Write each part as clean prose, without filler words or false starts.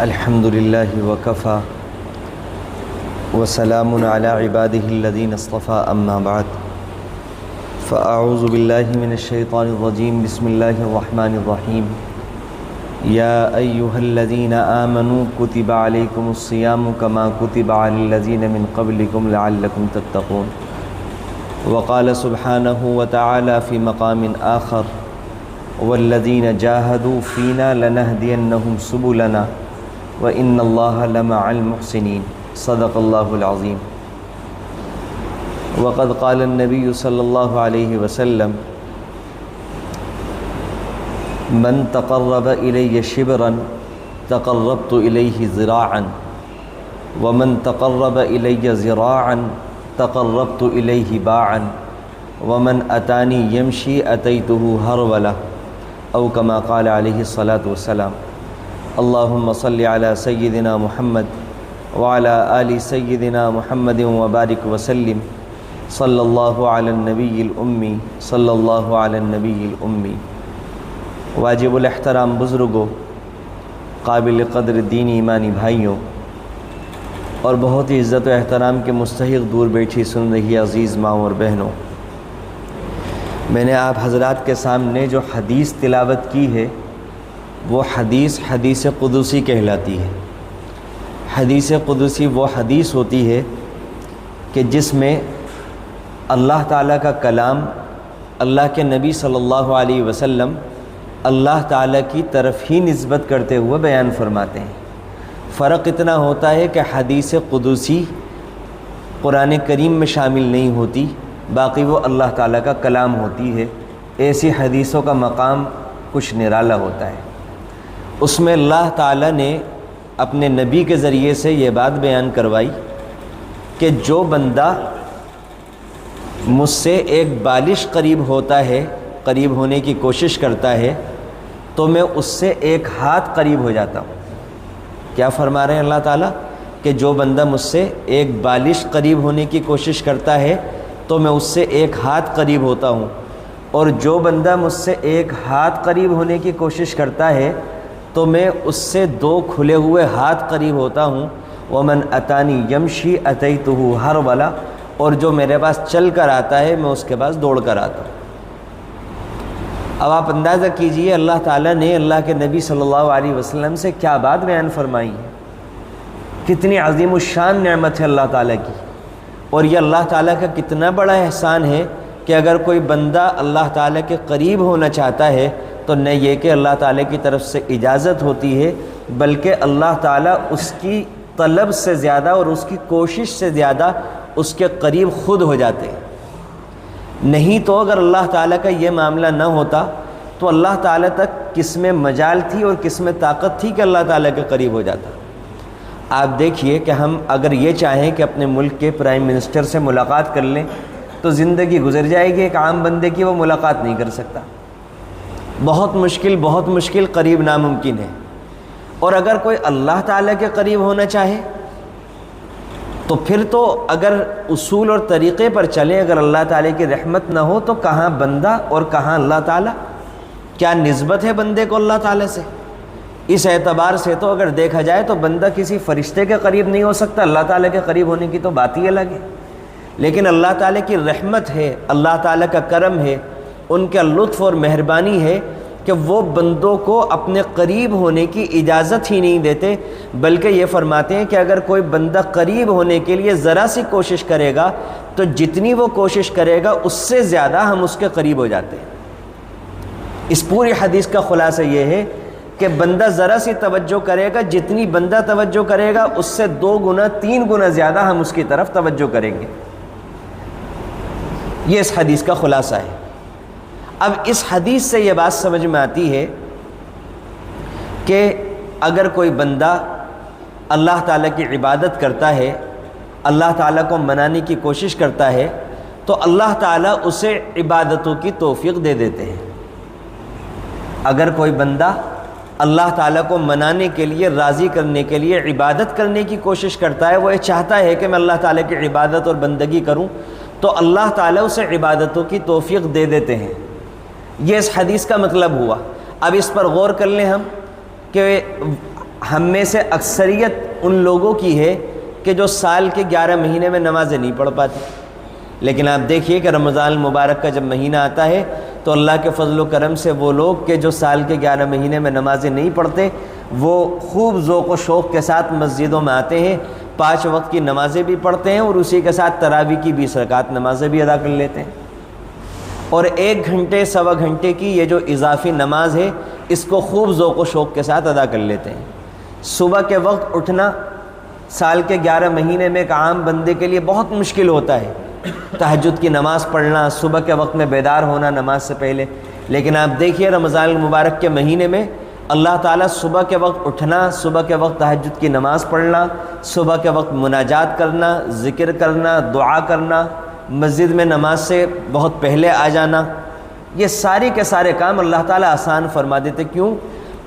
الحمد للہ وکفیٰ وسلام علی عبادہ الذین اصطفیٰ اما بعد فاعوذ باللہ من الشیطان الرجیم بسم اللہ الرحمن الرحیم یا ایہا الذین آمنوا کتب علیکم الصیام کما کتب علی الذین من قبلکم لعلکم تتقون وقال سبحانہ وتعالی فی مقام آخر والذین جاہدوا فینا لنہدینہم سبلنا وَإِنَّ اللَّهَ لَمَعَ الْمُحْسِنِينَ صدق اللہ العظیم وقد قال النبی صلی اللہ علیہ وسلم من تقرب الی شبرا تقربت الیہ ذراعا ومن تقرب الی ذراعا تقربت الیہ باعا ومن اتانی یمشی اتیتہ ہرولہ او کما قال علیہ الصلاۃ والسلام اللہم صلی علی سیدنا محمد وعلی آل سیدنا محمد وبارک وسلم صلی اللہ علی النبی الامی صلی اللہ علی النبی الامی واجب الاحترام بزرگوں، قابل قدر دینی ایمانی بھائیوں اور بہت ہی عزت و احترام کے مستحق دور بیٹھی سن رہی عزیز ماں اور بہنوں، میں نے آپ حضرات کے سامنے جو حدیث تلاوت کی ہے وہ حدیث قدسی کہلاتی ہے۔ حدیث قدسی وہ حدیث ہوتی ہے کہ جس میں اللہ تعالیٰ کا کلام اللہ کے نبی صلی اللہ علیہ وسلم اللہ تعالیٰ کی طرف ہی نسبت کرتے ہوئے بیان فرماتے ہیں۔ فرق اتنا ہوتا ہے کہ حدیث قدسی قرآن کریم میں شامل نہیں ہوتی، باقی وہ اللہ تعالیٰ کا کلام ہوتی ہے۔ ایسی حدیثوں کا مقام کچھ نرالا ہوتا ہے۔ اس میں اللہ تعالیٰ نے اپنے نبی کے ذریعے سے یہ بات بیان کروائی کہ جو بندہ مجھ سے ایک بالش قریب ہوتا ہے، قریب ہونے کی کوشش کرتا ہے، تو میں اس سے ایک ہاتھ قریب ہو جاتا ہوں۔ کیا فرما رہے ہیں اللہ تعالیٰ کہ جو بندہ مجھ سے ایک بالش قریب ہونے کی کوشش کرتا ہے تو میں اس سے ایک ہاتھ قریب ہوتا ہوں، اور جو بندہ مجھ سے ایک ہاتھ قریب ہونے کی کوشش کرتا ہے تو میں اس سے دو کھلے ہوئے ہاتھ قریب ہوتا ہوں۔ ومن اتانی یمشی اتیتہ ہرولہ، اور جو میرے پاس چل کر آتا ہے میں اس کے پاس دوڑ کر آتا ہوں۔ اب آپ اندازہ کیجئے اللہ تعالیٰ نے اللہ کے نبی صلی اللہ علیہ وسلم سے کیا بات بیان فرمائی ہے، کتنی عظیم الشان نعمت ہے اللہ تعالیٰ کی، اور یہ اللہ تعالیٰ کا کتنا بڑا احسان ہے کہ اگر کوئی بندہ اللہ تعالیٰ کے قریب ہونا چاہتا ہے تو نہ یہ کہ اللہ تعالیٰ کی طرف سے اجازت ہوتی ہے، بلکہ اللہ تعالیٰ اس کی طلب سے زیادہ اور اس کی کوشش سے زیادہ اس کے قریب خود ہو جاتے ہیں۔ نہیں تو اگر اللہ تعالیٰ کا یہ معاملہ نہ ہوتا تو اللہ تعالیٰ تک کس میں مجال تھی اور کس میں طاقت تھی کہ اللہ تعالیٰ کے قریب ہو جاتا۔ آپ دیکھیے کہ ہم اگر یہ چاہیں کہ اپنے ملک کے پرائم منسٹر سے ملاقات کر لیں تو زندگی گزر جائے گی، ایک عام بندے کی وہ ملاقات نہیں کر سکتا، بہت مشکل، قریب ناممکن ہے۔ اور اگر کوئی اللہ تعالیٰ کے قریب ہونا چاہے تو پھر تو اگر اصول اور طریقے پر چلیں، اگر اللہ تعالیٰ کی رحمت نہ ہو تو کہاں بندہ اور کہاں اللہ تعالیٰ، کیا نسبت ہے بندے کو اللہ تعالیٰ سے؟ اس اعتبار سے تو اگر دیکھا جائے تو بندہ کسی فرشتے کے قریب نہیں ہو سکتا، اللہ تعالیٰ کے قریب ہونے کی تو بات ہی الگ ہے۔ لیکن اللہ تعالیٰ کی رحمت ہے، اللہ تعالیٰ کا کرم ہے، ان کا لطف اور مہربانی ہے کہ وہ بندوں کو اپنے قریب ہونے کی اجازت ہی نہیں دیتے، بلکہ یہ فرماتے ہیں کہ اگر کوئی بندہ قریب ہونے کے لیے ذرا سی کوشش کرے گا تو جتنی وہ کوشش کرے گا اس سے زیادہ ہم اس کے قریب ہو جاتے ہیں۔ اس پوری حدیث کا خلاصہ یہ ہے کہ بندہ ذرا سی توجہ کرے گا، جتنی بندہ توجہ کرے گا اس سے 2 گنا 3 گنا زیادہ ہم اس کی طرف توجہ کریں گے۔ یہ اس حدیث کا خلاصہ ہے۔ اب اس حدیث سے یہ بات سمجھ میں آتی ہے کہ اگر کوئی بندہ اللہ تعالیٰ کی عبادت کرتا ہے، اللہ تعالیٰ کو منانے کی کوشش کرتا ہے تو اللہ تعالیٰ اسے عبادتوں کی توفیق دے دیتے ہیں۔ اگر کوئی بندہ اللہ تعالیٰ کو منانے کے لیے، راضی کرنے کے لیے عبادت کرنے کی کوشش کرتا ہے، وہ یہ چاہتا ہے کہ میں اللہ تعالیٰ کی عبادت اور بندگی کروں، تو اللہ تعالیٰ اسے عبادتوں کی توفیق دے دیتے ہیں۔ یہ اس حدیث کا مطلب ہوا۔ اب اس پر غور کر لیں ہم کہ ہم میں سے اکثریت ان لوگوں کی ہے کہ جو سال کے 11 مہینے میں نمازیں نہیں پڑھ پاتے، لیکن آپ دیکھیے کہ رمضان المبارک کا جب مہینہ آتا ہے تو اللہ کے فضل و کرم سے وہ لوگ کہ جو سال کے 11 مہینے میں نمازیں نہیں پڑھتے وہ خوب ذوق و شوق کے ساتھ مسجدوں میں آتے ہیں، 5 وقت کی نمازیں بھی پڑھتے ہیں اور اسی کے ساتھ تراویح کی 20 رکعت نمازیں بھی ادا کر لیتے ہیں، اور 1 گھنٹے سوا گھنٹے کی یہ جو اضافی نماز ہے اس کو خوب ذوق و شوق کے ساتھ ادا کر لیتے ہیں۔ صبح کے وقت اٹھنا سال کے 11 مہینے میں ایک عام بندے کے لیے بہت مشکل ہوتا ہے، تہجد کی نماز پڑھنا، صبح کے وقت میں بیدار ہونا نماز سے پہلے، لیکن آپ دیکھیے رمضان المبارک کے مہینے میں اللہ تعالیٰ صبح کے وقت اٹھنا، صبح کے وقت تہجد کی نماز پڑھنا، صبح کے وقت مناجات کرنا، ذکر کرنا، دعا کرنا، مسجد میں نماز سے بہت پہلے آ جانا، یہ ساری کے سارے کام اللہ تعالیٰ آسان فرما دیتے۔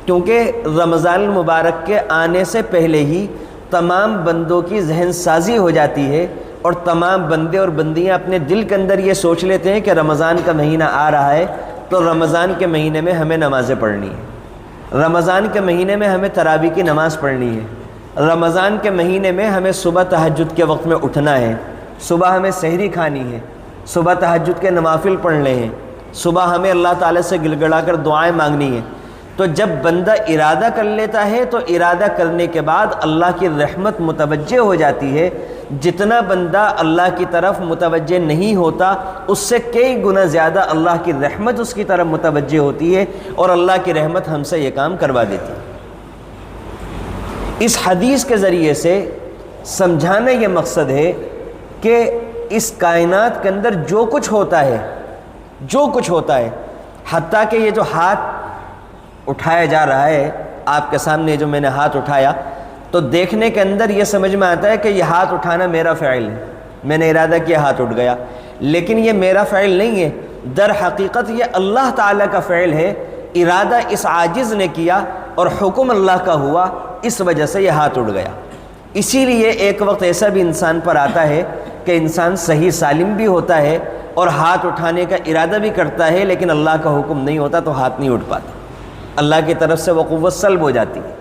کیونکہ رمضان المبارک کے آنے سے پہلے ہی تمام بندوں کی ذہن سازی ہو جاتی ہے اور تمام بندے اور بندیاں اپنے دل کے اندر یہ سوچ لیتے ہیں کہ رمضان کا مہینہ آ رہا ہے تو رمضان کے مہینے میں ہمیں نمازیں پڑھنی ہیں، رمضان کے مہینے میں ہمیں تراویح کی نماز پڑھنی ہے، رمضان کے مہینے میں ہمیں صبح تہجد کے وقت میں اٹھنا ہے، صبح ہمیں سحری کھانی ہے، صبح تہجد کے نوافل پڑھنے ہیں، صبح ہمیں اللہ تعالیٰ سے گڑ گڑا کر دعائیں مانگنی ہیں۔ تو جب بندہ ارادہ کر لیتا ہے تو ارادہ کرنے کے بعد اللہ کی رحمت متوجہ ہو جاتی ہے۔ جتنا بندہ اللہ کی طرف متوجہ نہیں ہوتا اس سے کئی گنا زیادہ اللہ کی رحمت اس کی طرف متوجہ ہوتی ہے اور اللہ کی رحمت ہم سے یہ کام کروا دیتی ہے۔ اس حدیث کے ذریعے سے سمجھانا یہ مقصد ہے کہ اس کائنات کے اندر جو کچھ ہوتا ہے حتیٰ کہ یہ جو ہاتھ اٹھایا جا رہا ہے آپ کے سامنے، جو میں نے ہاتھ اٹھایا تو دیکھنے کے اندر یہ سمجھ میں آتا ہے کہ یہ ہاتھ اٹھانا میرا فعل ہے، میں نے ارادہ کیا ہاتھ اٹھ گیا، لیکن یہ میرا فعل نہیں ہے، در حقیقت یہ اللہ تعالیٰ کا فعل ہے، ارادہ اس عاجز نے کیا اور حکم اللہ کا ہوا، اس وجہ سے یہ ہاتھ اٹھ گیا۔ اسی لیے ایک وقت ایسا بھی انسان پر آتا ہے کہ انسان صحیح سالم بھی ہوتا ہے اور ہاتھ اٹھانے کا ارادہ بھی کرتا ہے لیکن اللہ کا حکم نہیں ہوتا تو ہاتھ نہیں اٹھ پاتا، اللہ کی طرف سے وہ قوت سلب ہو جاتی ہے۔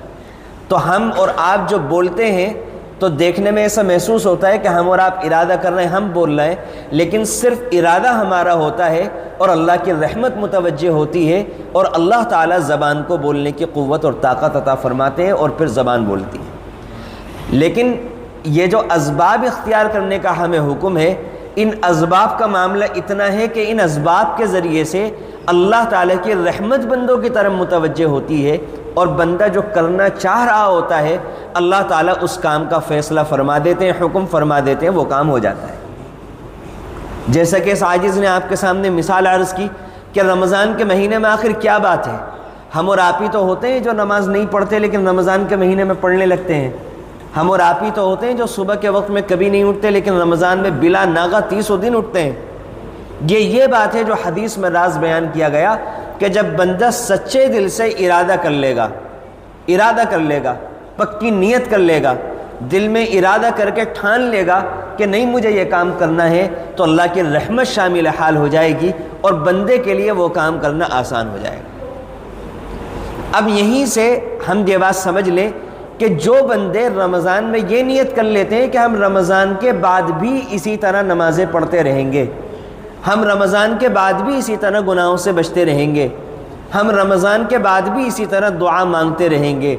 تو ہم اور آپ جو بولتے ہیں تو دیکھنے میں ایسا محسوس ہوتا ہے کہ ہم اور آپ ارادہ کر رہے ہیں، ہم بول رہے ہیں، لیکن صرف ارادہ ہمارا ہوتا ہے اور اللہ کی رحمت متوجہ ہوتی ہے اور اللہ تعالیٰ زبان کو بولنے کی قوت اور طاقت عطا فرماتے ہیں اور پھر زبان بولتی ہے۔ لیکن یہ جو اسباب اختیار کرنے کا ہمیں حکم ہے، ان اسباب کا معاملہ اتنا ہے کہ ان اسباب کے ذریعے سے اللہ تعالیٰ کی رحمت بندوں کی طرف متوجہ ہوتی ہے اور بندہ جو کرنا چاہ رہا ہوتا ہے اللہ تعالیٰ اس کام کا فیصلہ فرما دیتے ہیں، حکم فرما دیتے ہیں، وہ کام ہو جاتا ہے۔ جیسا کہ اس عاجز نے آپ کے سامنے مثال عرض کی کہ رمضان کے مہینے میں آخر کیا بات ہے، ہم اور آپ ہی تو ہوتے ہیں جو نماز نہیں پڑھتے لیکن رمضان کے مہینے میں پڑھنے لگتے ہیں، ہم اور آپ ہی تو ہوتے ہیں جو صبح کے وقت میں کبھی نہیں اٹھتے لیکن رمضان میں بلا ناغہ 30 دن اٹھتے ہیں۔ یہ بات ہے جو حدیث میں راز بیان کیا گیا کہ جب بندہ سچے دل سے ارادہ کر لے گا، پکی نیت کر لے گا، دل میں ارادہ کر کے ٹھان لے گا کہ نہیں مجھے یہ کام کرنا ہے تو اللہ کی رحمت شامل حال ہو جائے گی اور بندے کے لیے وہ کام کرنا آسان ہو جائے گا۔ اب یہیں سے ہم یہ بات سمجھ لیں کہ جو بندے رمضان میں یہ نیت کر لیتے ہیں کہ ہم رمضان کے بعد بھی اسی طرح نمازیں پڑھتے رہیں گے، ہم رمضان کے بعد بھی اسی طرح گناہوں سے بچتے رہیں گے، ہم رمضان کے بعد بھی اسی طرح دعا مانگتے رہیں گے،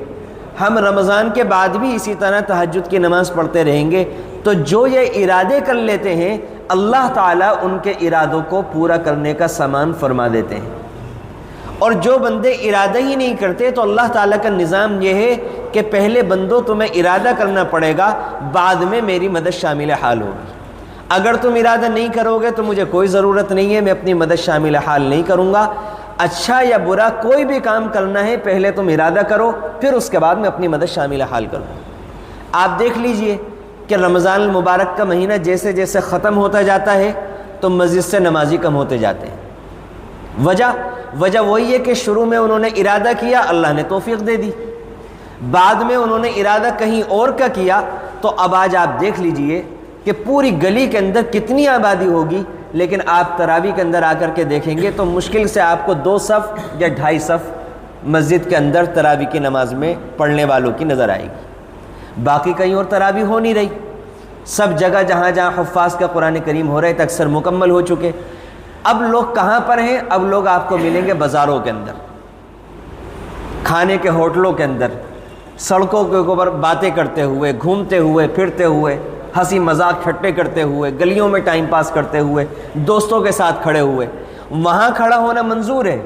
ہم رمضان کے بعد بھی اسی طرح تہجد کی نماز پڑھتے رہیں گے، تو جو یہ ارادے کر لیتے ہیں اللہ تعالیٰ ان کے ارادوں کو پورا کرنے کا سامان فرما دیتے ہیں۔ اور جو بندے ارادہ ہی نہیں کرتے تو اللہ تعالیٰ کا نظام یہ ہے کہ پہلے بندوں تمہیں ارادہ کرنا پڑے گا، بعد میں میری مدد شامل حال ہوگی۔ اگر تم ارادہ نہیں کرو گے تو مجھے کوئی ضرورت نہیں ہے، میں اپنی مدد شامل حال نہیں کروں گا۔ اچھا یا برا کوئی بھی کام کرنا ہے پہلے تم ارادہ کرو، پھر اس کے بعد میں اپنی مدد شامل حال کروں۔ آپ دیکھ لیجئے کہ رمضان المبارک کا مہینہ جیسے جیسے ختم ہوتا جاتا ہے تو مسجد سے نمازی کم ہوتے جاتے ہیں۔ وجہ وہی ہے کہ شروع میں انہوں نے ارادہ کیا، اللہ نے توفیق دے دی، بعد میں انہوں نے ارادہ کہیں اور کا کیا، تو اب آج آپ دیکھ لیجئے کہ پوری گلی کے اندر کتنی آبادی ہوگی، لیکن آپ تراویح کے اندر آ کر کے دیکھیں گے تو مشکل سے آپ کو 2 صف یا 2.5 صف مسجد کے اندر تراویح کی نماز میں پڑھنے والوں کی نظر آئے گی۔ باقی کہیں اور تراویح ہو نہیں رہی، سب جگہ جہاں جہاں حفاظ کا قرآن کریم ہو رہے تھے اکثر مکمل ہو چکے۔ اب لوگ کہاں پر ہیں؟ اب لوگ آپ کو ملیں گے بازاروں کے اندر، کھانے کے ہوٹلوں کے اندر، سڑکوں کے اوپر باتیں کرتے ہوئے، گھومتے ہوئے، پھرتے ہوئے، ہنسی مذاق ٹھٹے کرتے ہوئے، گلیوں میں ٹائم پاس کرتے ہوئے، دوستوں کے ساتھ کھڑے ہوئے۔ وہاں کھڑا ہونا منظور ہے،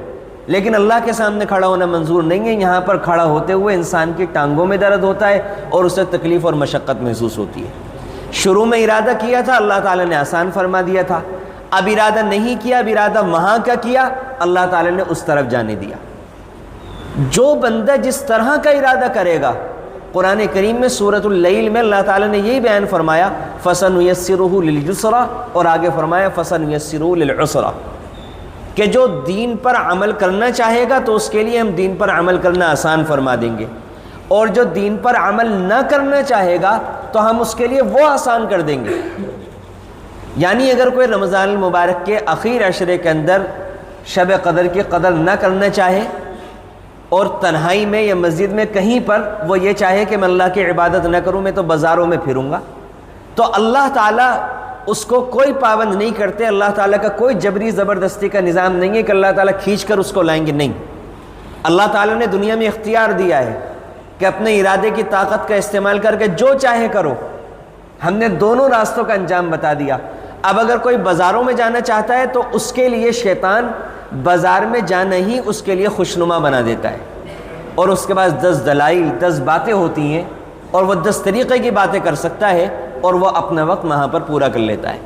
لیکن اللہ کے سامنے کھڑا ہونا منظور نہیں ہے۔ یہاں پر کھڑا ہوتے ہوئے انسان کی ٹانگوں میں درد ہوتا ہے اور اسے تکلیف اور مشقت محسوس ہوتی ہے۔ شروع میں ارادہ کیا تھا، اللہ تعالیٰ نے آسان فرما دیا تھا۔ اب ارادہ نہیں کیا، اب ارادہ وہاں کا کیا، اللہ تعالیٰ نے اس طرف جانے دیا۔ جو بندہ جس طرح کا ارادہ کرے گا، قرآن کریم میں سورۃ اللیل میں اللہ تعالیٰ نے یہی بیان فرمایا فَسَنُيَسِّرُهُ لِلْيُسْرَىٰ، اور آگے فرمایا فَسَنُيَسِّرُهُ لِلْعُسْرَىٰ، کہ جو دین پر عمل کرنا چاہے گا تو اس کے لیے ہم دین پر عمل کرنا آسان فرما دیں گے، اور جو دین پر عمل نہ کرنا چاہے گا تو ہم اس کے لیے وہ آسان کر دیں گے۔ یعنی اگر کوئی رمضان المبارک کے اخیر عشرے کے اندر شب قدر کی قدر نہ کرنا چاہے اور تنہائی میں یا مسجد میں کہیں پر وہ یہ چاہے کہ میں اللہ کی عبادت نہ کروں، میں تو بازاروں میں پھروں گا، تو اللہ تعالیٰ اس کو کوئی پابند نہیں کرتے۔ اللہ تعالیٰ کا کوئی جبری زبردستی کا نظام نہیں ہے کہ اللہ تعالیٰ کھینچ کر اس کو لائیں گے، نہیں۔ اللہ تعالیٰ نے دنیا میں اختیار دیا ہے کہ اپنے ارادے کی طاقت کا استعمال کر کے جو چاہے کرو۔ ہم نے دونوں راستوں کا انجام بتا دیا۔ اب اگر کوئی بازاروں میں جانا چاہتا ہے تو اس کے لیے شیطان بازار میں جانا ہی اس کے لیے خوشنما بنا دیتا ہے، اور اس کے پاس 10 دلائل 10 باتیں ہوتی ہیں، اور وہ 10 طریقے کی باتیں کر سکتا ہے، اور وہ اپنا وقت وہاں پر پورا کر لیتا ہے۔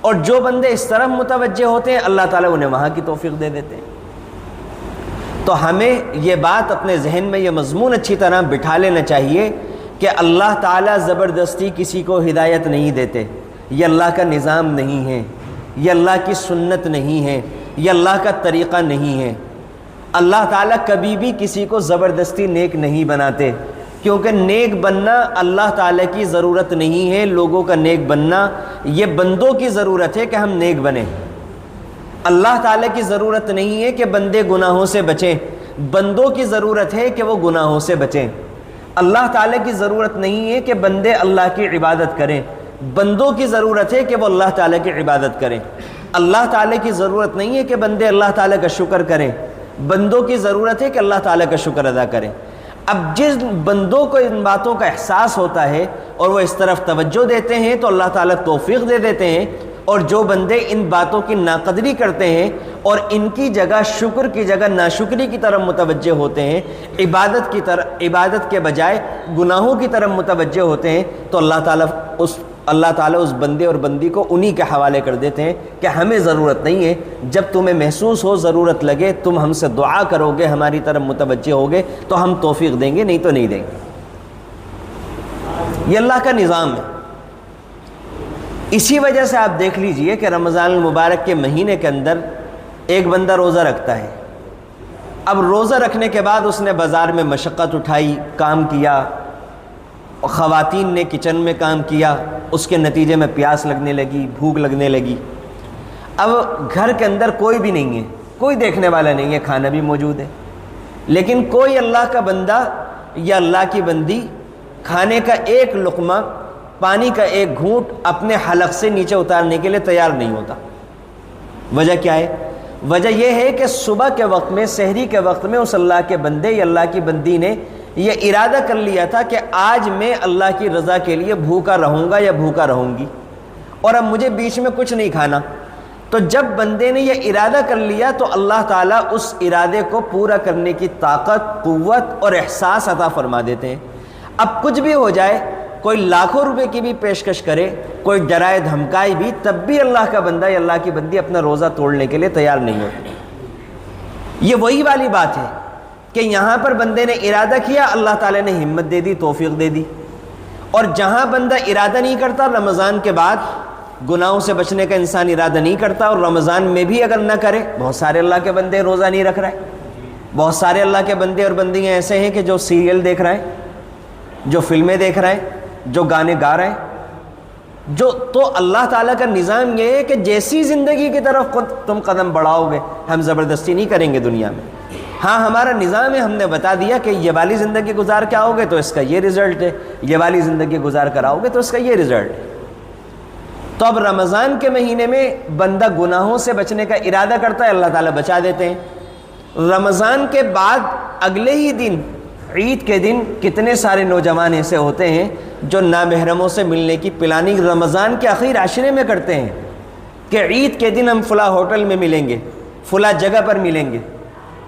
اور جو بندے اس طرف متوجہ ہوتے ہیں اللہ تعالیٰ انہیں وہاں کی توفیق دے دیتے ہیں۔ تو ہمیں یہ بات اپنے ذہن میں، یہ مضمون اچھی طرح بٹھا لینا چاہیے کہ اللہ تعالیٰ زبردستی کسی کو ہدایت نہیں دیتے، یہ اللہ کا نظام نہیں ہے، یہ اللہ کی سنت نہیں ہے، یہ اللہ کا طریقہ نہیں ہے۔ اللہ تعالیٰ کبھی بھی کسی کو زبردستی نیک نہیں بناتے، کیونکہ نیک بننا اللہ تعالیٰ کی ضرورت نہیں ہے، لوگوں کا نیک بننا یہ بندوں کی ضرورت ہے کہ ہم نیک بنیں۔ اللہ تعالیٰ کی ضرورت نہیں ہے کہ بندے گناہوں سے بچیں، بندوں کی ضرورت ہے کہ وہ گناہوں سے بچیں۔ اللہ تعالیٰ کی ضرورت نہیں ہے کہ بندے اللہ کی عبادت کریں، بندوں کی ضرورت ہے کہ وہ اللہ تعالیٰ کی عبادت کریں۔ اللہ تعالیٰ کی ضرورت نہیں ہے کہ بندے اللہ تعالیٰ کا شکر کریں، بندوں کی ضرورت ہے کہ اللہ تعالیٰ کا شکر ادا کریں۔ اب جس بندوں کو ان باتوں کا احساس ہوتا ہے اور وہ اس طرف توجہ دیتے ہیں تو اللہ تعالیٰ توفیق دے دیتے ہیں، اور جو بندے ان باتوں کی ناقدری کرتے ہیں اور ان کی جگہ شکر کی جگہ ناشکری کی طرف متوجہ ہوتے ہیں، عبادت کے بجائے گناہوں کی طرف متوجہ ہوتے ہیں، تو اللہ تعالیٰ اس بندے اور بندی کو انہی کے حوالے کر دیتے ہیں کہ ہمیں ضرورت نہیں ہے، جب تمہیں محسوس ہو ضرورت لگے تم ہم سے دعا کرو گے، ہماری طرف متوجہ ہوگے تو ہم توفیق دیں گے، نہیں تو نہیں دیں گے۔ یہ اللہ کا نظام ہے۔ اسی وجہ سے آپ دیکھ لیجئے کہ رمضان المبارک کے مہینے کے اندر ایک بندہ روزہ رکھتا ہے، اب روزہ رکھنے کے بعد اس نے بازار میں مشقت اٹھائی، کام کیا، خواتین نے کچن میں کام کیا، اس کے نتیجے میں پیاس لگنے لگی، بھوک لگنے لگی۔ اب گھر کے اندر کوئی بھی نہیں ہے، کوئی دیکھنے والا نہیں ہے، کھانا بھی موجود ہے، لیکن کوئی اللہ کا بندہ یا اللہ کی بندی کھانے کا ایک لقمہ، پانی کا ایک گھونٹ اپنے حلق سے نیچے اتارنے کے لیے تیار نہیں ہوتا۔ وجہ کیا ہے؟ وجہ یہ ہے کہ صبح کے وقت میں، سحری کے وقت میں اس اللہ کے بندے یا اللہ کی بندی نے یہ ارادہ کر لیا تھا کہ آج میں اللہ کی رضا کے لیے بھوکا رہوں گا یا بھوکا رہوں گی، اور اب مجھے بیچ میں کچھ نہیں کھانا۔ تو جب بندے نے یہ ارادہ کر لیا تو اللہ تعالیٰ اس ارادے کو پورا کرنے کی طاقت، قوت اور احساس عطا فرما دیتے ہیں۔ اب کچھ بھی ہو جائے، کوئی لاکھوں روپے کی بھی پیشکش کرے، کوئی ڈرائے دھمکائے بھی، تب بھی اللہ کا بندہ یا اللہ کی بندی اپنا روزہ توڑنے کے لیے تیار نہیں ہوتی۔ یہ وہی والی بات ہے کہ یہاں پر بندے نے ارادہ کیا، اللہ تعالیٰ نے ہمت دے دی، توفیق دے دی۔ اور جہاں بندہ ارادہ نہیں کرتا، رمضان کے بعد گناہوں سے بچنے کا انسان ارادہ نہیں کرتا، اور رمضان میں بھی اگر نہ کرے، بہت سارے اللہ کے بندے روزہ نہیں رکھ رہے، بہت سارے اللہ کے بندے اور بندیاں ایسے ہیں کہ جو سیریل دیکھ رہے ہیں، جو فلمیں دیکھ رہے ہیں، جو گانے گا رہے ہیں، تو اللہ تعالیٰ کا نظام یہ ہے کہ جیسی زندگی کی طرف تم قدم بڑھاؤ گے، ہم زبردستی نہیں کریں گے دنیا میں۔ ہاں ہمارا نظام ہے، ہم نے بتا دیا کہ یہ والی زندگی گزار کے آؤ گے تو اس کا یہ رزلٹ ہے، یہ والی زندگی گزار کر آؤ گے تو اس کا یہ رزلٹ ہے۔ تو اب رمضان کے مہینے میں بندہ گناہوں سے بچنے کا ارادہ کرتا ہے، اللہ تعالیٰ بچا دیتے ہیں۔ رمضان کے بعد اگلے ہی دن، عید کے دن، کتنے سارے نوجوان ایسے ہوتے ہیں جو نامحرموں سے ملنے کی پلاننگ رمضان کے آخری عشرے میں کرتے ہیں کہ عید کے دن ہم فلاں ہوٹل میں ملیں گے، فلاں جگہ پر ملیں گے،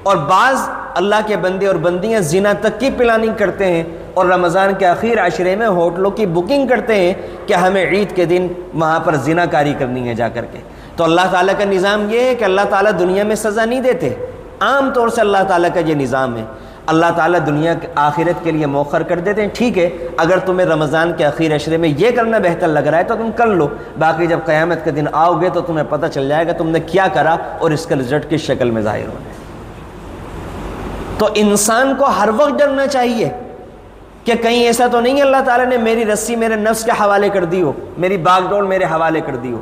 اور بعض اللہ کے بندے اور بندیاں زنا تک کی پلاننگ کرتے ہیں اور رمضان کے آخر عشرے میں ہوٹلوں کی بکنگ کرتے ہیں کہ ہمیں عید کے دن وہاں پر زنا کاری کرنی ہے جا کر کے۔ تو اللہ تعالیٰ کا نظام یہ ہے کہ اللہ تعالیٰ دنیا میں سزا نہیں دیتے، عام طور سے اللہ تعالیٰ کا یہ نظام ہے، اللہ تعالیٰ دنیا کے آخرت کے لیے مؤخر کر دیتے ہیں۔ ٹھیک ہے، اگر تمہیں رمضان کے آخر عشرے میں یہ کرنا بہتر لگ رہا ہے تو تم کر لو، باقی جب قیامت کے دن آؤ گے تو تمہیں پتہ چل جائے گا تم نے کیا کرا اور اس کا رزلٹ کس شکل میں ظاہر ہونا ہے۔ تو انسان کو ہر وقت ڈرنا چاہیے کہ کہیں ایسا تو نہیں اللہ تعالیٰ نے میری رسی میرے نفس کے حوالے کر دی ہو، میری باغ ڈور میرے حوالے کر دی ہو،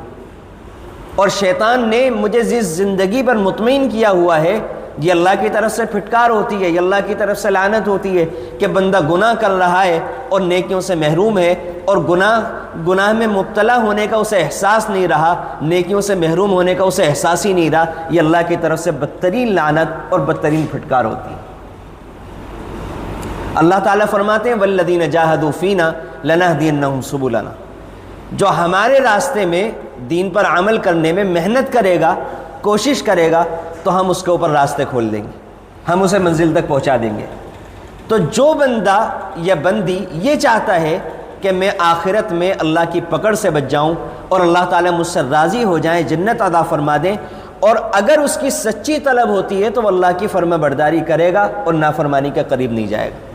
اور شیطان نے مجھے جس زندگی پر مطمئن کیا ہوا ہے یہ اللہ کی طرف سے پھٹکار ہوتی ہے، یہ اللہ کی طرف سے لعنت ہوتی ہے کہ بندہ گناہ کر رہا ہے اور نیکیوں سے محروم ہے، اور گناہ میں مبتلا ہونے کا اسے احساس نہیں رہا، نیکیوں سے محروم ہونے کا اسے احساس ہی نہیں رہا، یہ اللہ کی طرف سے بدترین لعنت اور بدترین پھٹکار ہوتی ہے۔ اللہ تعالیٰ فرماتے ہیں وَالَّذِينَ جَاهَدُوا فِينَا لَنَهْدِيَنَّهُمْ سُبُلَنَا، جو ہمارے راستے میں دین پر عمل کرنے میں محنت کرے گا، کوشش کرے گا، تو ہم اس کے اوپر راستے کھول دیں گے، ہم اسے منزل تک پہنچا دیں گے۔ تو جو بندہ یا بندی یہ چاہتا ہے کہ میں آخرت میں اللہ کی پکڑ سے بچ جاؤں اور اللہ تعالیٰ مجھ سے راضی ہو جائیں، جنت عطا فرما دیں، اور اگر اس کی سچی طلب ہوتی ہے تو وہ اللہ کی فرما برداری کرے گا اور نافرمانی کے قریب نہیں جائے گا،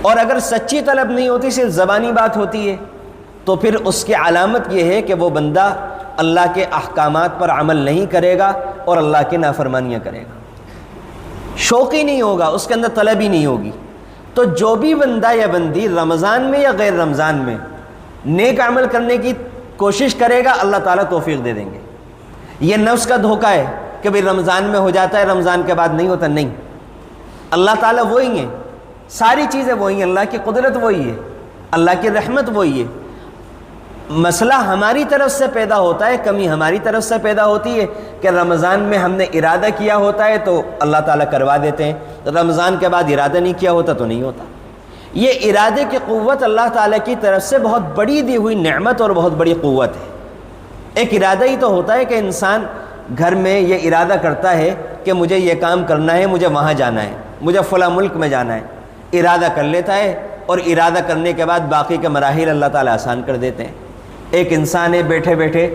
اور اگر سچی طلب نہیں ہوتی، صرف زبانی بات ہوتی ہے، تو پھر اس کی علامت یہ ہے کہ وہ بندہ اللہ کے احکامات پر عمل نہیں کرے گا اور اللہ کی نافرمانیاں کرے گا، شوق ہی نہیں ہوگا، اس کے اندر طلب ہی نہیں ہوگی۔ تو جو بھی بندہ یا بندی رمضان میں یا غیر رمضان میں نیک عمل کرنے کی کوشش کرے گا، اللہ تعالیٰ توفیق دے دیں گے۔ یہ نفس کا دھوکہ ہے کہ بھئی رمضان میں ہو جاتا ہے، رمضان کے بعد نہیں ہوتا، نہیں، اللہ تعالیٰ وہی ہیں، ساری چیزیں وہی ہیں، اللہ کی قدرت وہی ہے، اللہ کی رحمت وہی ہے۔ مسئلہ ہماری طرف سے پیدا ہوتا ہے، کمی ہماری طرف سے پیدا ہوتی ہے کہ رمضان میں ہم نے ارادہ کیا ہوتا ہے تو اللہ تعالیٰ کروا دیتے ہیں، رمضان کے بعد ارادہ نہیں کیا ہوتا تو نہیں ہوتا۔ یہ ارادے کی قوت اللہ تعالیٰ کی طرف سے بہت بڑی دی ہوئی نعمت اور بہت بڑی قوت ہے۔ ایک ارادہ ہی تو ہوتا ہے کہ انسان گھر میں یہ ارادہ کرتا ہے کہ مجھے یہ کام کرنا ہے، مجھے وہاں جانا ہے، مجھے فلاں ملک میں جانا ہے، ارادہ کر لیتا ہے، اور ارادہ کرنے کے بعد باقی کے مراحل اللہ تعالیٰ آسان کر دیتے ہیں۔ ایک انسان ہے بیٹھے بیٹھے،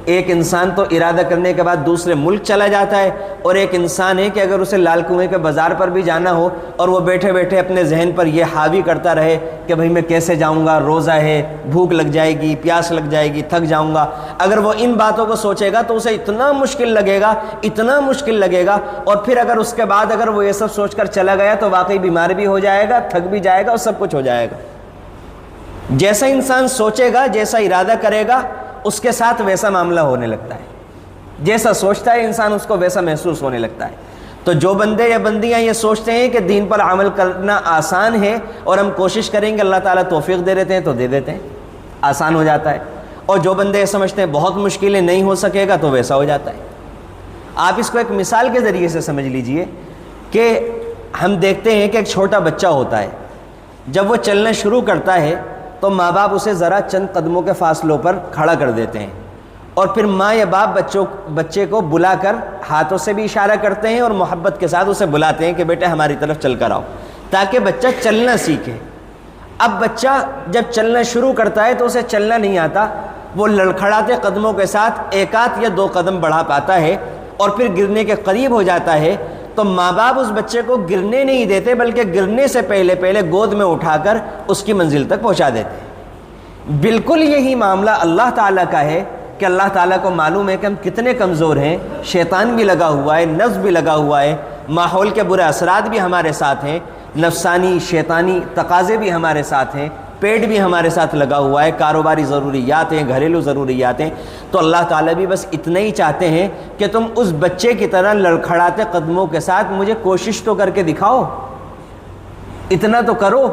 ایک انسان تو ارادہ کرنے کے بعد دوسرے ملک چلا جاتا ہے، اور ایک انسان ہے کہ اگر اسے لال کنویں کے بازار پر بھی جانا ہو اور وہ بیٹھے بیٹھے اپنے ذہن پر یہ حاوی کرتا رہے کہ بھئی میں کیسے جاؤں گا، روزہ ہے، بھوک لگ جائے گی، پیاس لگ جائے گی، تھک جاؤں گا، اگر وہ ان باتوں کو سوچے گا تو اسے اتنا مشکل لگے گا، اتنا مشکل لگے گا، اور پھر اگر اس کے بعد اگر وہ یہ سب سوچ کر چلا گیا تو واقعی بیمار بھی ہو جائے گا، تھک بھی جائے گا اور سب کچھ ہو جائے گا۔ جیسا انسان سوچے گا، جیسا ارادہ کرے گا، اس کے ساتھ ویسا معاملہ ہونے لگتا ہے، جیسا سوچتا ہے انسان اس کو ویسا محسوس ہونے لگتا ہے۔ تو جو بندے یا بندیاں یہ سوچتے ہیں کہ دین پر عمل کرنا آسان ہے اور ہم کوشش کریں گے اللہ تعالیٰ توفیق دے دیتے ہیں تو دے دیتے ہیں، آسان ہو جاتا ہے، اور جو بندے یہ سمجھتے ہیں بہت مشکلیں نہیں ہو سکے گا تو ویسا ہو جاتا ہے۔ آپ اس کو ایک مثال کے ذریعے سے سمجھ لیجئے کہ ہم دیکھتے ہیں کہ ایک چھوٹا بچہ ہوتا ہے، جب وہ چلنا شروع کرتا ہے تو ماں باپ اسے ذرا چند قدموں کے فاصلوں پر کھڑا کر دیتے ہیں، اور پھر ماں یا باپ بچے کو بلا کر ہاتھوں سے بھی اشارہ کرتے ہیں اور محبت کے ساتھ اسے بلاتے ہیں کہ بیٹے ہماری طرف چل کر آؤ، تاکہ بچہ چلنا سیکھے۔ اب بچہ جب چلنا شروع کرتا ہے تو اسے چلنا نہیں آتا، وہ لڑکھڑاتے قدموں کے ساتھ ایک آدھ یا دو قدم بڑھا پاتا ہے اور پھر گرنے کے قریب ہو جاتا ہے، تو ماں باپ اس بچے کو گرنے نہیں دیتے بلکہ گرنے سے پہلے گود میں اٹھا کر اس کی منزل تک پہنچا دیتے ہیں۔ بالکل یہی معاملہ اللہ تعالیٰ کا ہے کہ اللہ تعالیٰ کو معلوم ہے کہ ہم کتنے کمزور ہیں، شیطان بھی لگا ہوا ہے، نفس بھی لگا ہوا ہے، ماحول کے برے اثرات بھی ہمارے ساتھ ہیں، نفسانی شیطانی تقاضے بھی ہمارے ساتھ ہیں، پیٹ بھی ہمارے ساتھ لگا ہوا ہے، کاروباری ضروریات ہیں، گھریلو ضروریات ہیں، تو اللہ تعالیٰ بھی بس اتنا ہی چاہتے ہیں کہ تم اس بچے کی طرح لڑکھڑاتے قدموں کے ساتھ مجھے کوشش تو کر کے دکھاؤ، اتنا تو کرو۔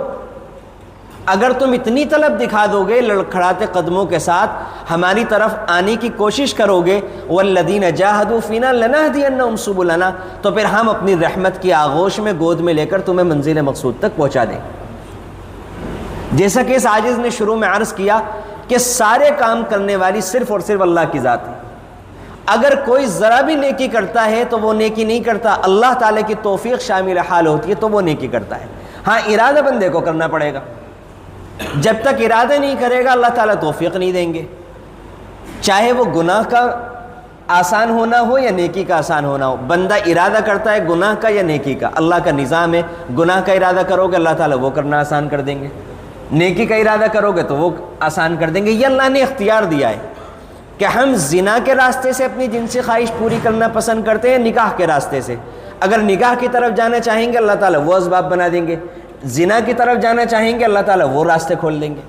اگر تم اتنی طلب دکھا دو گے، لڑکھڑاتے قدموں کے ساتھ ہماری طرف آنے کی کوشش کرو گے، والذین جاہدوا فینا لنہدینہم سبلنا، تو پھر ہم اپنی رحمت کی آغوش میں گود میں لے کر تمہیں منزل مقصود تک پہنچا دیں۔ جیسا کہ اس عاجز نے شروع میں عرض کیا کہ سارے کام کرنے والی صرف اور صرف اللہ کی ذات ہے۔ اگر کوئی ذرا بھی نیکی کرتا ہے تو وہ نیکی نہیں کرتا، اللہ تعالیٰ کی توفیق شامل حال ہوتی ہے تو وہ نیکی کرتا ہے۔ ہاں ارادہ بندے کو کرنا پڑے گا، جب تک ارادہ نہیں کرے گا اللہ تعالیٰ توفیق نہیں دیں گے، چاہے وہ گناہ کا آسان ہونا ہو یا نیکی کا آسان ہونا ہو۔ بندہ ارادہ کرتا ہے گناہ کا یا نیکی کا، اللہ کا نظام ہے، گناہ کا ارادہ کرو گے اللہ تعالیٰ وہ کرنا آسان کر دیں گے، نیکی کا ارادہ کرو گے تو وہ آسان کر دیں گے۔ یہ اللہ نے اختیار دیا ہے کہ ہم زنا کے راستے سے اپنی جنسی خواہش پوری کرنا پسند کرتے ہیں، نکاح کے راستے سے۔ اگر نکاح کی طرف جانا چاہیں گے اللہ تعالیٰ وہ اسباب بنا دیں گے، زنا کی طرف جانا چاہیں گے اللہ تعالیٰ وہ راستے کھول دیں گے۔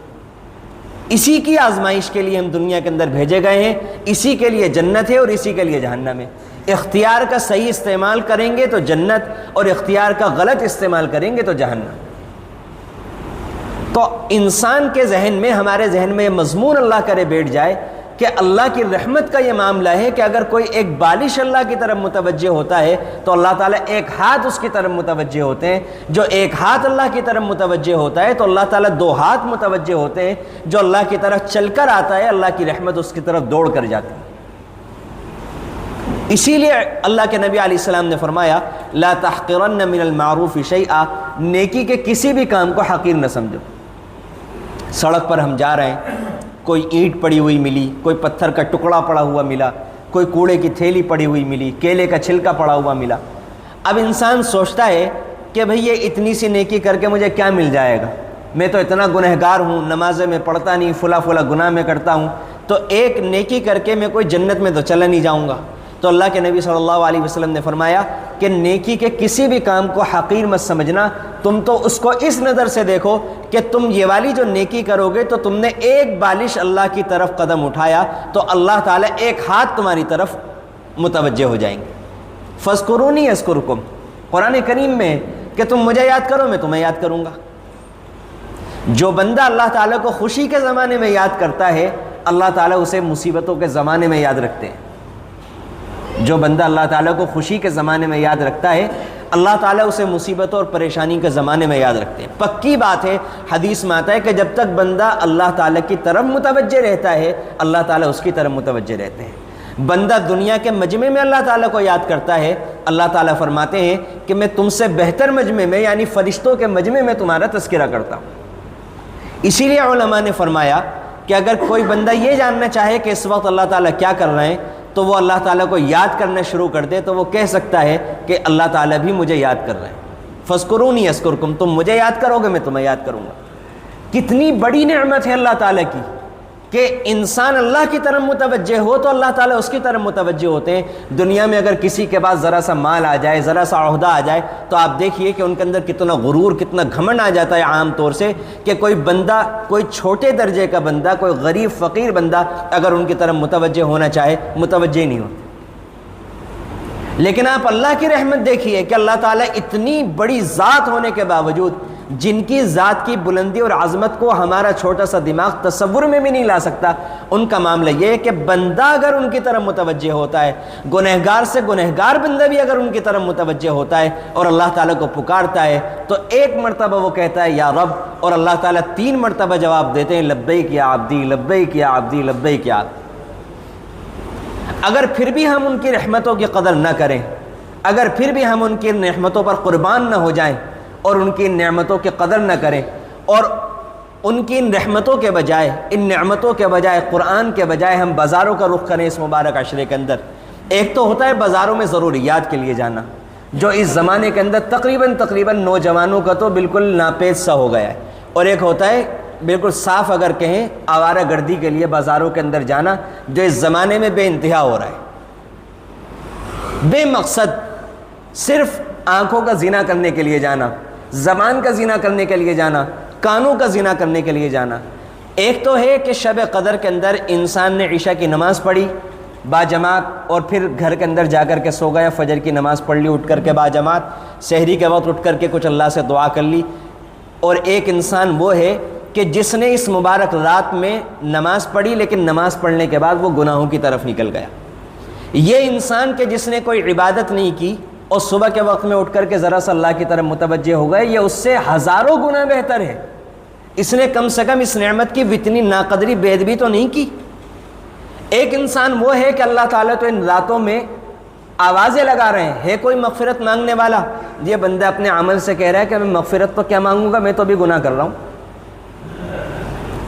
اسی کی آزمائش کے لیے ہم دنیا کے اندر بھیجے گئے ہیں، اسی کے لیے جنت ہے اور اسی کے لیے جہنم ہے۔ اختیار کا صحیح استعمال کریں گے تو جنت، اور اختیار کا غلط استعمال کریں گے تو جہنم۔ تو انسان کے ذہن میں، ہمارے ذہن میں یہ مضمون اللہ کرے بیٹھ جائے کہ اللہ کی رحمت کا یہ معاملہ ہے کہ اگر کوئی ایک بالش اللہ کی طرف متوجہ ہوتا ہے تو اللہ تعالیٰ ایک ہاتھ اس کی طرف متوجہ ہوتے ہیں، جو ایک ہاتھ اللہ کی طرف متوجہ ہوتا ہے تو اللہ تعالیٰ دو ہاتھ متوجہ ہوتے ہیں، جو اللہ کی طرف چل کر آتا ہے اللہ کی رحمت اس کی طرف دوڑ کر جاتی ہے۔ اسی لیے اللہ کے نبی علیہ السلام نے فرمایا لا تحقرن من المعروف شیئا، نیکی کے کسی بھی کام کو حقیر نہ سمجھو۔ سڑک پر ہم جا رہے ہیں، کوئی اینٹ پڑی ہوئی ملی، کوئی پتھر کا ٹکڑا پڑا ہوا ملا، کوئی کوڑے کی تھیلی پڑی ہوئی ملی، کیلے کا چھلکا پڑا ہوا ملا۔ اب انسان سوچتا ہے کہ بھئی یہ اتنی سی نیکی کر کے مجھے کیا مل جائے گا، میں تو اتنا گنہگار ہوں، نمازیں میں پڑھتا نہیں، فلا گناہ میں کرتا ہوں، تو ایک نیکی کر کے میں کوئی جنت میں تو چلا نہیں جاؤں گا۔ تو اللہ کے نبی صلی اللہ علیہ وسلم نے فرمایا کہ نیکی کے کسی بھی کام کو حقیر مت سمجھنا، تم تو اس کو اس نظر سے دیکھو کہ تم یہ والی جو نیکی کرو گے تو تم نے ایک بالش اللہ کی طرف قدم اٹھایا تو اللہ تعالیٰ ایک ہاتھ تمہاری طرف متوجہ ہو جائیں گے۔ فاذکرونی اذکرکم، قرآن کریم میں کہ تم مجھے یاد کرو میں تمہیں یاد کروں گا۔ جو بندہ اللہ تعالیٰ کو خوشی کے زمانے میں یاد کرتا ہے اللہ تعالیٰ اسے مصیبتوں کے زمانے میں یاد رکھتے ہیں۔ جو بندہ اللہ تعالیٰ کو خوشی کے زمانے میں یاد رکھتا ہے اللہ تعالیٰ اسے مصیبتوں اور پریشانی کے زمانے میں یاد رکھتے ہیں۔ پکی بات ہے، حدیث میں آتا ہے کہ جب تک بندہ اللہ تعالیٰ کی طرف متوجہ رہتا ہے اللہ تعالیٰ اس کی طرف متوجہ رہتے ہیں۔ بندہ دنیا کے مجمع میں اللہ تعالیٰ کو یاد کرتا ہے اللہ تعالیٰ فرماتے ہیں کہ میں تم سے بہتر مجمع میں یعنی فرشتوں کے مجمع میں تمہارا تذکرہ کرتا ہوں۔ اسی لیے علماء نے فرمایا کہ اگر کوئی بندہ یہ جاننا چاہے کہ اس وقت اللہ تعالیٰ کیا کر رہے ہیں تو وہ اللہ تعالیٰ کو یاد کرنا شروع کر دے تو وہ کہہ سکتا ہے کہ اللہ تعالیٰ بھی مجھے یاد کر رہے ہیں۔ فاذکرونی اذکرکم، تم مجھے یاد کرو گے میں تمہیں یاد کروں گا۔ کتنی بڑی نعمت ہے اللہ تعالیٰ کی کہ انسان اللہ کی طرف متوجہ ہو تو اللہ تعالیٰ اس کی طرف متوجہ ہوتے ہیں۔ دنیا میں اگر کسی کے پاس ذرا سا مال آ جائے، ذرا سا عہدہ آ جائے تو آپ دیکھیے کہ ان کے اندر کتنا غرور، کتنا گھمنڈ آ جاتا ہے عام طور سے کہ کوئی بندہ، کوئی چھوٹے درجے کا بندہ، کوئی غریب فقیر بندہ اگر ان کی طرف متوجہ ہونا چاہے متوجہ نہیں ہوتا۔ لیکن آپ اللہ کی رحمت دیکھیے کہ اللہ تعالیٰ اتنی بڑی ذات ہونے کے باوجود، جن کی ذات کی بلندی اور عظمت کو ہمارا چھوٹا سا دماغ تصور میں بھی نہیں لا سکتا، ان کا معاملہ یہ ہے کہ بندہ اگر ان کی طرف متوجہ ہوتا ہے، گنہگار سے گنہگار بندہ بھی اگر ان کی طرف متوجہ ہوتا ہے اور اللہ تعالیٰ کو پکارتا ہے تو ایک مرتبہ وہ کہتا ہے یا رب، اور اللہ تعالیٰ 3 مرتبہ جواب دیتے ہیں لبیک یا عبدی، لبیک یا عبدی، لبیک یا عبدی۔ اگر پھر بھی ہم ان کی رحمتوں کی قدر نہ کریں، اگر پھر بھی ہم ان کی نعمتوں پر قربان نہ ہو جائیں اور ان کی نعمتوں کی قدر نہ کریں اور ان کی رحمتوں کے بجائے، ان نعمتوں کے بجائے، قرآن کے بجائے ہم بازاروں کا رخ کریں اس مبارک عشرے کے اندر، ایک تو ہوتا ہے بازاروں میں ضروریات کے لیے جانا، جو اس زمانے کے اندر تقریباً نوجوانوں کا تو بالکل ناپید سا ہو گیا ہے، اور ایک ہوتا ہے بالکل صاف اگر کہیں آوارہ گردی کے لیے بازاروں کے اندر جانا، جو اس زمانے میں بے انتہا ہو رہا ہے، بے مقصد صرف آنکھوں کا زنا کرنے کے لیے جانا، زبان کا زنا کرنے کے لیے جانا، کانوں کا زنا کرنے کے لیے جانا۔ ایک تو ہے کہ شب قدر کے اندر انسان نے عشاء کی نماز پڑھی باجماعت اور پھر گھر کے اندر جا کر کے سو گیا، فجر کی نماز پڑھ لی اٹھ کر کے باجماعت، سحری کے وقت اٹھ کر کے کچھ اللہ سے دعا کر لی۔ اور ایک انسان وہ ہے کہ جس نے اس مبارک رات میں نماز پڑھی لیکن نماز پڑھنے کے بعد وہ گناہوں کی طرف نکل گیا۔ یہ انسان کہ جس نے کوئی عبادت نہیں کی اور صبح کے وقت میں اٹھ کر کے ذرا سا اللہ کی طرف متوجہ ہو گئے، یہ اس سے ہزاروں گنا بہتر ہے۔ اس نے کم سے کم اس نعمت کی اتنی ناقدری بے ادبی تو نہیں کی۔ ایک انسان وہ ہے کہ اللہ تعالیٰ تو ان راتوں میں آوازیں لگا رہے ہیں، ہے کوئی مغفرت مانگنے والا؟ یہ بندہ اپنے عمل سے کہہ رہا ہے کہ میں مغفرت تو کیا مانگوں گا، میں تو بھی گناہ کر رہا ہوں۔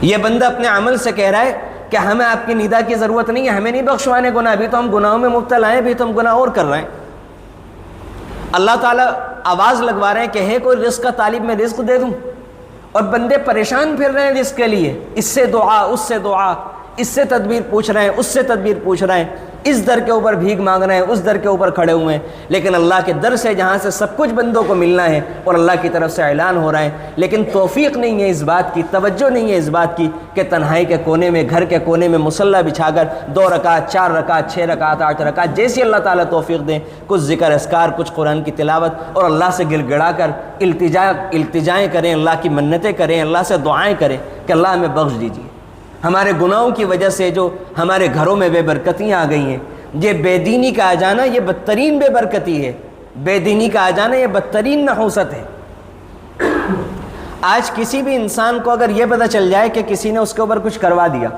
یہ بندہ اپنے عمل سے کہہ رہا ہے کہ ہمیں آپ کی ندا کی ضرورت نہیں ہے، ہمیں نہیں بخشوانے گناہ، ابھی تو ہم گناہوں میں مبتلا ہیں، ابھی تو ہم گناہ اور کر رہے ہیں۔ اللہ تعالیٰ آواز لگوا رہے ہیں کہ ہے کوئی رزق کا طالب، میں رزق دے دوں، اور بندے پریشان پھر رہے ہیں رزق کے لیے، اس سے دعا اس سے دعا، اس سے تدبیر پوچھ رہے ہیں اس سے تدبیر پوچھ رہے ہیں، اس در کے اوپر بھیک مانگ رہے ہیں اس در کے اوپر کھڑے ہوئے ہیں، لیکن اللہ کے در سے جہاں سے سب کچھ بندوں کو ملنا ہے اور اللہ کی طرف سے اعلان ہو رہا ہے، لیکن توفیق نہیں ہے اس بات کی، توجہ نہیں ہے اس بات کی کہ تنہائی کے کونے میں، گھر کے کونے میں مصلی بچھا کر 2 رکعت 4 رکعت 6 رکعت 8 رکعت جیسی اللہ تعالیٰ توفیق دیں، کچھ ذکر اذکار، کچھ قرآن کی تلاوت اور اللہ سے گڑ گڑا کر التجائیں کریں، اللہ کی منتیں کریں، اللہ سے دعائیں کریں کہ اللہ ہمیں بخش دیجیے۔ ہمارے گناہوں کی وجہ سے جو ہمارے گھروں میں بے برکتیاں آ گئی ہیں، یہ بے دینی کا آ جانا یہ بدترین بے برکتی ہے، بے دینی کا آ جانا یہ بدترین نحوست ہے۔ آج کسی بھی انسان کو اگر یہ پتہ چل جائے کہ کسی نے اس کے اوپر کچھ کروا دیا،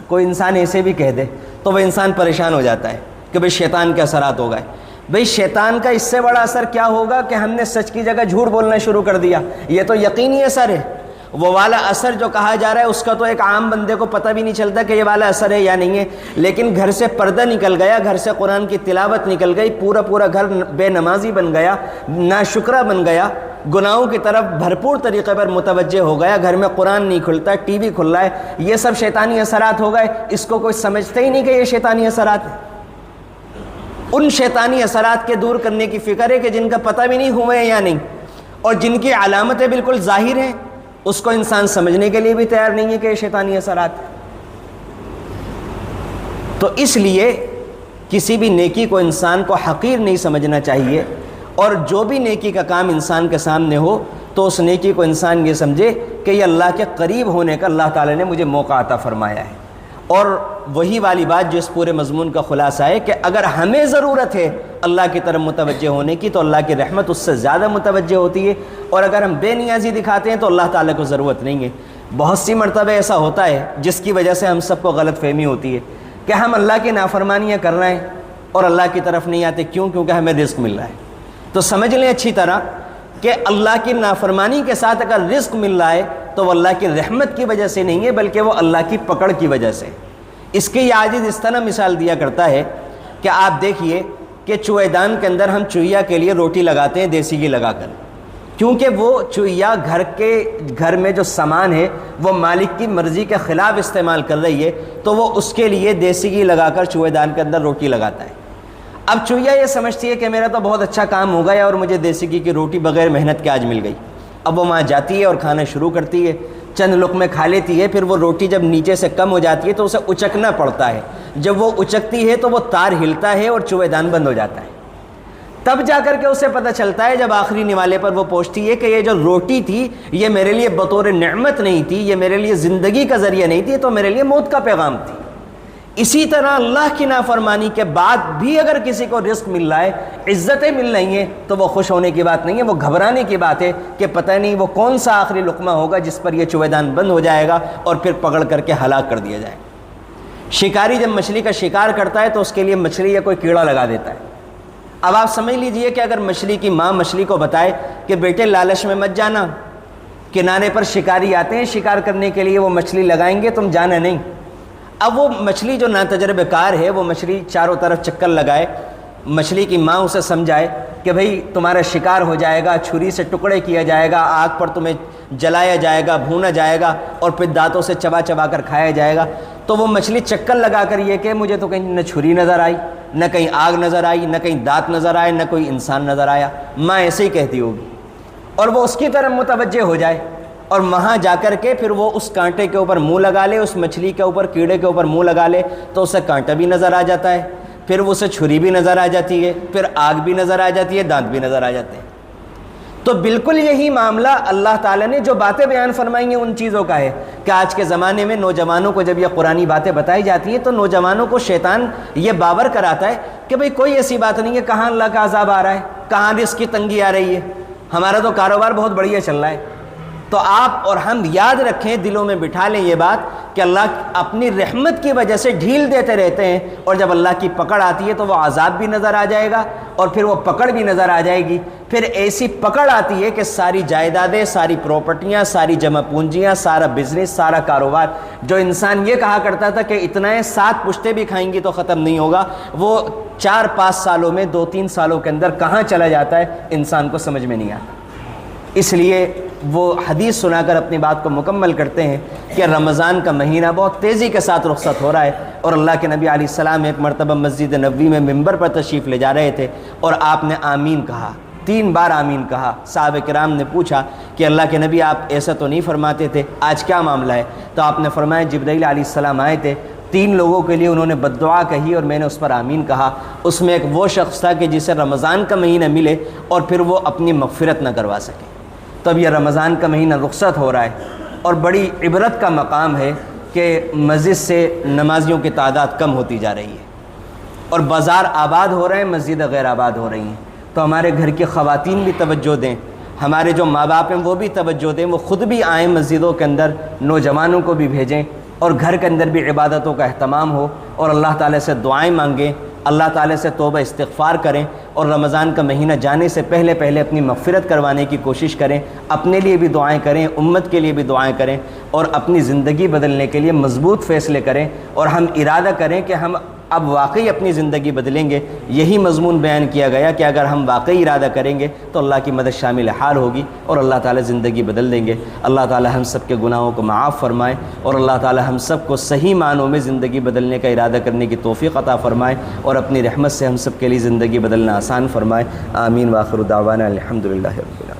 کوئی انسان ایسے بھی کہہ دے، تو وہ انسان پریشان ہو جاتا ہے کہ بھئی شیطان کے اثرات ہو گئے۔ بھئی شیطان کا اس سے بڑا اثر کیا ہوگا کہ ہم نے سچ کی جگہ جھوٹ بولنا شروع کر دیا، یہ تو یقینی اثر ہے۔ وہ والا اثر جو کہا جا رہا ہے اس کا تو ایک عام بندے کو پتہ بھی نہیں چلتا کہ یہ والا اثر ہے یا نہیں ہے، لیکن گھر سے پردہ نکل گیا، گھر سے قرآن کی تلاوت نکل گئی، پورا گھر بے نمازی بن گیا، ناشکرہ بن گیا، گناہوں کی طرف بھرپور طریقے پر متوجہ ہو گیا، گھر میں قرآن نہیں کھلتا، ٹی وی کھل رہا ہے، یہ سب شیطانی اثرات ہو گئے۔ اس کو کوئی سمجھتا ہی نہیں کہ یہ شیطانی اثرات ہیں۔ ان شیطانی اثرات کے دور کرنے کی فکر ہے کہ جن کا پتہ بھی نہیں ہوئے ہیں یا نہیں، اور جن کی علامتیں بالکل ظاہر ہیں، اس کو انسان سمجھنے کے لیے بھی تیار نہیں ہے کہ یہ شیطانی اثرات ہیں۔ تو اس لیے کسی بھی نیکی کو انسان کو حقیر نہیں سمجھنا چاہیے، اور جو بھی نیکی کا کام انسان کے سامنے ہو تو اس نیکی کو انسان یہ سمجھے کہ یہ اللہ کے قریب ہونے کا اللہ تعالیٰ نے مجھے موقع عطا فرمایا ہے۔ اور وہی والی بات جو اس پورے مضمون کا خلاصہ ہے کہ اگر ہمیں ضرورت ہے اللہ کی طرف متوجہ ہونے کی تو اللہ کی رحمت اس سے زیادہ متوجہ ہوتی ہے، اور اگر ہم بے نیازی دکھاتے ہیں تو اللہ تعالیٰ کو ضرورت نہیں ہے۔ بہت سی مرتبہ ایسا ہوتا ہے جس کی وجہ سے ہم سب کو غلط فہمی ہوتی ہے کہ ہم اللہ کی نافرمانیاں کر رہے ہیں اور اللہ کی طرف نہیں آتے، کیونکہ ہمیں رزق مل رہا ہے۔ تو سمجھ لیں اچھی طرح کہ اللہ کی نافرمانی کے ساتھ اگر رزق مل رہا ہے تو وہ اللہ کی رحمت کی وجہ سے نہیں ہے، بلکہ وہ اللہ کی پکڑ کی وجہ سے۔ اس کی یہ عاجز اس طرح مثال دیا کرتا ہے کہ آپ دیکھیے کہ چوہے دان کے اندر ہم چوہیا کے لیے روٹی لگاتے ہیں دیسی گھی لگا کر، کیونکہ وہ چوہیا گھر میں جو سامان ہے وہ مالک کی مرضی کے خلاف استعمال کر رہی ہے، تو وہ اس کے لیے دیسی گھی لگا کر چوہے دان کے اندر روٹی لگاتا ہے۔ اب چوہیا یہ سمجھتی ہے کہ میرا تو بہت اچھا کام ہو گیا اور مجھے دیسی گھی کی روٹی بغیر محنت کے آج مل گئی۔ اب وہ وہاں جاتی ہے اور کھانا شروع کرتی ہے، چند لقمے کھا لیتی ہے، پھر وہ روٹی جب نیچے سے کم ہو جاتی ہے تو اسے اچکنا پڑتا ہے، جب وہ اچکتی ہے تو وہ تار ہلتا ہے اور چوہے دان بند ہو جاتا ہے۔ تب جا کر کے اسے پتہ چلتا ہے جب آخری نوالے پر وہ پہنچتی ہے کہ یہ جو روٹی تھی یہ میرے لیے بطور نعمت نہیں تھی، یہ میرے لیے زندگی کا ذریعہ نہیں تھی، تو میرے لیے موت کا پیغام تھی۔ اسی طرح اللہ کی نافرمانی کے بعد بھی اگر کسی کو رزق مل رہا ہے، عزتیں مل رہی ہیں، تو وہ خوش ہونے کی بات نہیں ہے، وہ گھبرانے کی بات ہے کہ پتہ نہیں وہ کون سا آخری لقمہ ہوگا جس پر یہ چوہے دان بند ہو جائے گا اور پھر پکڑ کر کے ہلاک کر دیا جائے گا۔ شکاری جب مچھلی کا شکار کرتا ہے تو اس کے لیے مچھلی یا کوئی کیڑا لگا دیتا ہے۔ اب آپ سمجھ لیجئے کہ اگر مچھلی کی ماں مچھلی کو بتائے کہ بیٹے لالچ میں مت جانا، کنارے پر شکاری آتے ہیں شکار کرنے کے لیے، وہ مچھلی لگائیں گے، تم جانا نہیں۔ اب وہ مچھلی جو ناتجربہ کار ہے وہ مچھلی چاروں طرف چکر لگائے، مچھلی کی ماں اسے سمجھائے کہ بھئی تمہارا شکار ہو جائے گا، چھری سے ٹکڑے کیا جائے گا، آگ پر تمہیں جلایا جائے گا، بھونا جائے گا اور پھر دانتوں سے چبا چبا کر کھایا جائے گا، تو وہ مچھلی چکر لگا کر یہ کہ مجھے تو کہیں نہ چھری نظر آئی، نہ کہیں آگ نظر آئی، نہ کہیں دانت نظر آئے، نہ کوئی انسان نظر آیا، ماں ایسے ہی کہتی ہوگی، اور وہ اس کی طرف متوجہ ہو جائے اور وہاں جا کر کے پھر وہ اس کانٹے کے اوپر منہ لگا لے، اس مچھلی کے اوپر، کیڑے کے اوپر منہ لگا لے تو اسے کانٹا بھی نظر آ جاتا ہے، پھر اسے چھری بھی نظر آ جاتی ہے، پھر آگ بھی نظر آ جاتی ہے، دانت بھی نظر آ جاتے ہیں۔ تو بالکل یہی معاملہ اللہ تعالیٰ نے جو باتیں بیان فرمائی ہیں ان چیزوں کا ہے کہ آج کے زمانے میں نوجوانوں کو جب یہ قرآنی باتیں بتائی جاتی ہیں تو نوجوانوں کو شیطان یہ باور کراتا ہے کہ بھئی کوئی ایسی بات نہیں ہے، کہاں اللہ کا عذاب آ رہا ہے، کہاں رزق کی تنگی آ رہی ہے، ہمارا تو کاروبار بہت بڑھیا چل رہا ہے۔ تو آپ اور ہم یاد رکھیں، دلوں میں بٹھا لیں یہ بات کہ اللہ اپنی رحمت کی وجہ سے ڈھیل دیتے رہتے ہیں، اور جب اللہ کی پکڑ آتی ہے تو وہ عذاب بھی نظر آ جائے گا اور پھر وہ پکڑ بھی نظر آ جائے گی۔ پھر ایسی پکڑ آتی ہے کہ ساری جائیدادیں، ساری پراپرٹیاں، ساری جمع پونجیاں، سارا بزنس، سارا کاروبار، جو انسان یہ کہا کرتا تھا کہ اتنا ہے 7 پشتیں بھی کھائیں گی تو ختم نہیں ہوگا، وہ 4-5 سالوں میں، 2-3 سالوں کے اندر کہاں چلا جاتا ہے انسان کو سمجھ میں نہیں آتا۔ اس لیے وہ حدیث سنا کر اپنی بات کو مکمل کرتے ہیں کہ رمضان کا مہینہ بہت تیزی کے ساتھ رخصت ہو رہا ہے، اور اللہ کے نبی علیہ السلام ایک مرتبہ مسجد نبوی میں ممبر پر تشریف لے جا رہے تھے اور آپ نے آمین کہا، 3 بار آمین کہا۔ صحابہ کرام نے پوچھا کہ اللہ کے نبی آپ ایسا تو نہیں فرماتے تھے، آج کیا معاملہ ہے؟ تو آپ نے فرمایا جبرائیل علیہ السلام آئے تھے، 3 لوگوں کے لیے انہوں نے بد دعا کہی اور میں نے اس پر آمین کہا۔ اس میں ایک وہ شخص تھا کہ جسے رمضان کا مہینہ ملے اور پھر وہ اپنی مغفرت نہ کروا سکے۔ تو اب یہ رمضان کا مہینہ رخصت ہو رہا ہے اور بڑی عبرت کا مقام ہے کہ مسجد سے نمازیوں کی تعداد کم ہوتی جا رہی ہے اور بازار آباد ہو رہے ہیں، مسجد غیر آباد ہو رہی ہیں۔ تو ہمارے گھر کی خواتین بھی توجہ دیں، ہمارے جو ماں باپ ہیں وہ بھی توجہ دیں، وہ خود بھی آئیں مسجدوں کے اندر، نوجوانوں کو بھی بھیجیں اور گھر کے اندر بھی عبادتوں کا اہتمام ہو اور اللہ تعالیٰ سے دعائیں مانگیں، اللہ تعالیٰ سے توبہ استغفار کریں اور رمضان کا مہینہ جانے سے پہلے اپنی مغفرت کروانے کی کوشش کریں، اپنے لیے بھی دعائیں کریں، امت کے لیے بھی دعائیں کریں اور اپنی زندگی بدلنے کے لیے مضبوط فیصلے کریں، اور ہم ارادہ کریں کہ ہم اب واقعی اپنی زندگی بدلیں گے۔ یہی مضمون بیان کیا گیا کہ اگر ہم واقعی ارادہ کریں گے تو اللہ کی مدد شامل حال ہوگی اور اللہ تعالیٰ زندگی بدل دیں گے۔ اللہ تعالیٰ ہم سب کے گناہوں کو معاف فرمائے اور اللہ تعالیٰ ہم سب کو صحیح معنوں میں زندگی بدلنے کا ارادہ کرنے کی توفیق عطا فرمائے اور اپنی رحمت سے ہم سب کے لیے زندگی بدلنا آسان فرمائے۔ آمین۔ وآخر دعوانا الحمدللہ رب العالمین۔